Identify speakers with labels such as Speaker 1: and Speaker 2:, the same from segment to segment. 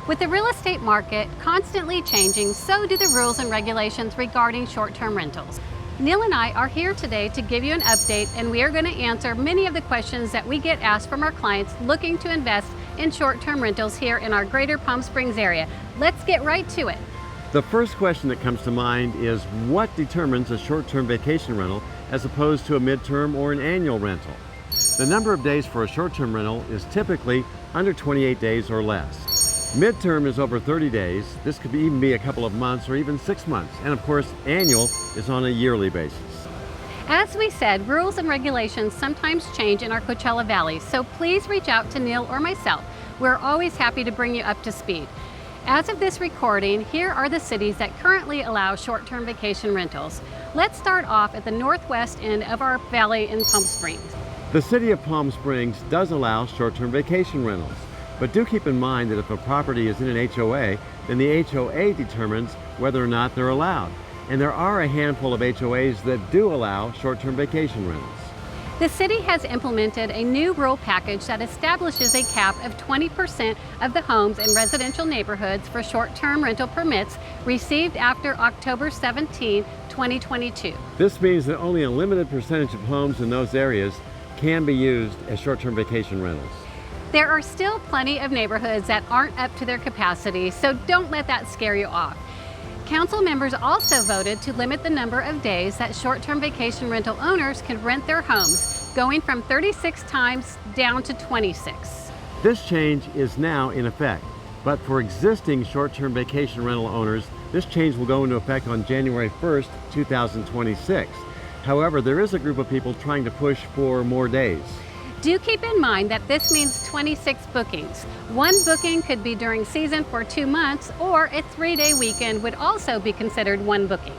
Speaker 1: With the real estate market constantly changing, so do the rules and regulations regarding short-term rentals. Neal and I are here today to give you an update, and we are going to answer many of the questions that we get asked from our clients looking to invest in short-term rentals here in our greater Palm Springs area. Let's get right to it.
Speaker 2: The first question that comes to mind is what determines a short-term vacation rental as opposed to a midterm or an annual rental? The number of days for a short-term rental is typically under 28 days or less. Midterm is over 30 days. This could even be a couple of months or even 6 months. And of course, annual is on a yearly basis.
Speaker 1: As we said, rules and regulations sometimes change in our Coachella Valley, so please reach out to Neal or myself. We're always happy to bring you up to speed. As of this recording, here are the cities that currently allow short-term vacation rentals. Let's start off at the northwest end of our valley in Palm Springs.
Speaker 2: The city of Palm Springs does allow short-term vacation rentals, but do keep in mind that if a property is in an HOA, then the HOA determines whether or not they're allowed. And there are a handful of HOAs that do allow short-term vacation rentals.
Speaker 1: The city has implemented a new rule package that establishes a cap of 20% of the homes in residential neighborhoods for short-term rental permits received after October 17, 2022.
Speaker 2: This means that only a limited percentage of homes in those areas can be used as short-term vacation rentals.
Speaker 1: There are still plenty of neighborhoods that aren't up to their capacity, so don't let that scare you off. Council members also voted to limit the number of days that short-term vacation rental owners can rent their homes, going from 36 times down to 26.
Speaker 2: This change is now in effect, but for existing short-term vacation rental owners, this change will go into effect on January 1st, 2026. However, there is a group of people trying to push for more days.
Speaker 1: Do keep in mind that this means 26 bookings. One booking could be during season for 2 months, or a 3-day weekend would also be considered one booking.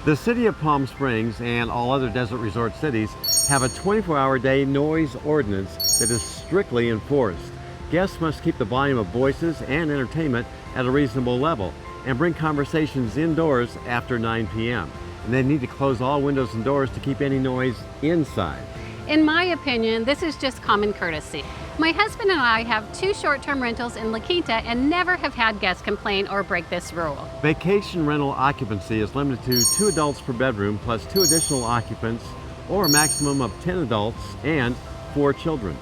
Speaker 2: The city of Palm Springs and all other desert resort cities have a 24-hour day noise ordinance that is strictly enforced. Guests must keep the volume of voices and entertainment at a reasonable level and bring conversations indoors after 9 p.m. And they need to close all windows and doors to keep any noise inside.
Speaker 1: In my opinion, this is just common courtesy. My husband and I have 2 short-term rentals in Quinta and never have had guests complain or break this rule.
Speaker 2: Vacation rental occupancy is limited to 2 adults per bedroom plus 2 additional occupants, or a maximum of 10 adults and 4 children.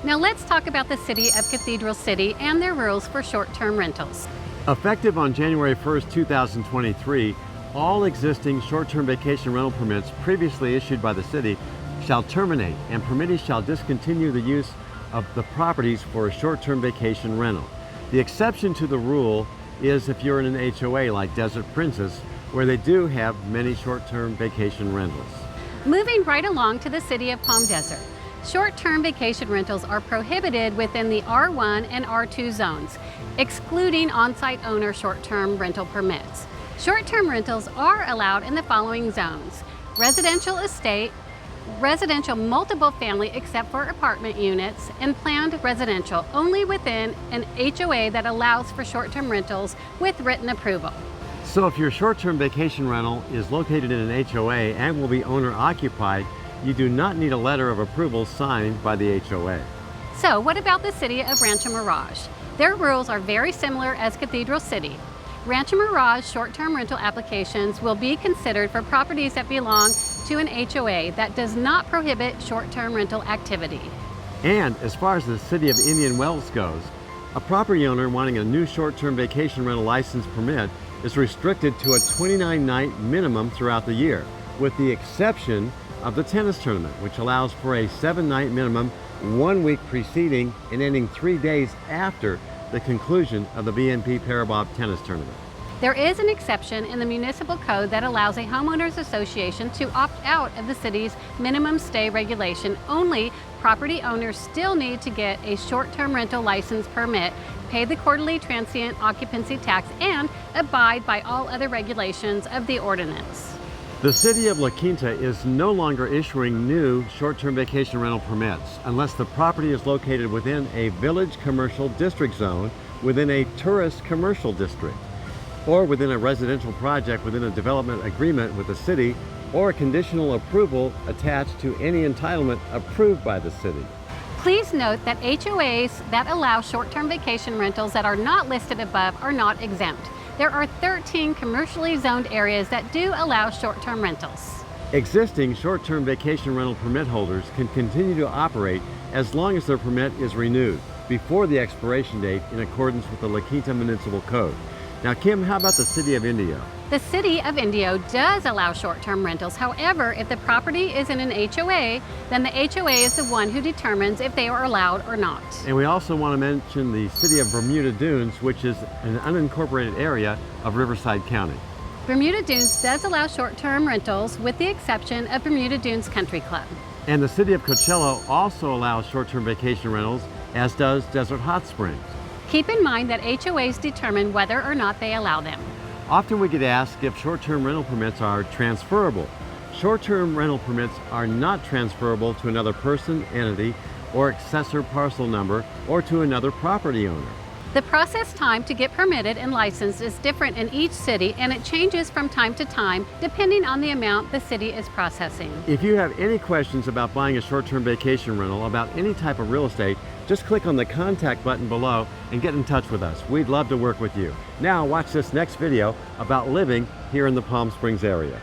Speaker 1: Now let's talk about the city of Cathedral City and their rules for short-term rentals.
Speaker 2: Effective on January 1st, 2023, all existing short-term vacation rental permits previously issued by the city shall terminate, and permittees shall discontinue the use of the properties for a short-term vacation rental. The exception to the rule is if you're in an HOA like Desert Princess, where they do have many short-term vacation rentals.
Speaker 1: Moving right along to the city of Palm Desert. Short-term vacation rentals are prohibited within the R1 and R2 zones, excluding on-site owner short-term rental permits. Short-term rentals are allowed in the following zones: residential estate, residential multiple family except for apartment units, and planned residential only within an HOA that allows for short-term rentals with written approval.
Speaker 2: So if your short-term vacation rental is located in an HOA and will be owner occupied, you do not need a letter of approval signed by the HOA.
Speaker 1: So what about the city of Rancho Mirage? Their rules are very similar as Cathedral City. Rancho Mirage short-term rental applications will be considered for properties that belong to an HOA that does not prohibit short-term rental activity.
Speaker 2: And as far as the city of Indian Wells goes, a property owner wanting a new short-term vacation rental license permit is restricted to a 29-night minimum throughout the year, with the exception of the tennis tournament, which allows for a 7-night minimum 1 week preceding and ending 3 days after the conclusion of the BNP Paribas tennis tournament.
Speaker 1: There is an exception in the municipal code that allows a homeowners association to opt out of the city's minimum stay regulation. Only property owners still need to get a short-term rental license permit, pay the quarterly transient occupancy tax, and abide by all other regulations of the ordinance.
Speaker 2: The city of La Quinta is no longer issuing new short-term vacation rental permits unless the property is located within a village commercial district zone, within a tourist commercial district, or within a residential project within a development agreement with the city, or a conditional approval attached to any entitlement approved by the city.
Speaker 1: Please note that HOAs that allow short-term vacation rentals that are not listed above are not exempt. There are 13 commercially zoned areas that do allow short-term rentals.
Speaker 2: Existing short-term vacation rental permit holders can continue to operate as long as their permit is renewed before the expiration date in accordance with the La Quinta Municipal Code. Now, Kim, how about the City of Indio?
Speaker 1: The City of Indio does allow short-term rentals. However, if the property is in an HOA, then the HOA is the one who determines if they are allowed or not.
Speaker 2: And we also want to mention the City of Bermuda Dunes, which is an unincorporated area of Riverside County.
Speaker 1: Bermuda Dunes does allow short-term rentals with the exception of Bermuda Dunes Country Club.
Speaker 2: And the City of Coachella also allows short-term vacation rentals, as does Desert Hot Springs.
Speaker 1: Keep in mind that HOAs determine whether or not they allow them.
Speaker 2: Often we get asked if short-term rental permits are transferable. Short-term rental permits are not transferable to another person, entity, or accessor parcel number, or to another property owner.
Speaker 1: The process time to get permitted and licensed is different in each city, and it changes from time to time depending on the amount the city is processing.
Speaker 2: If you have any questions about buying a short-term vacation rental, about any type of real estate, just click on the contact button below and get in touch with us. We'd love to work with you. Now watch this next video about living here in the Palm Springs area.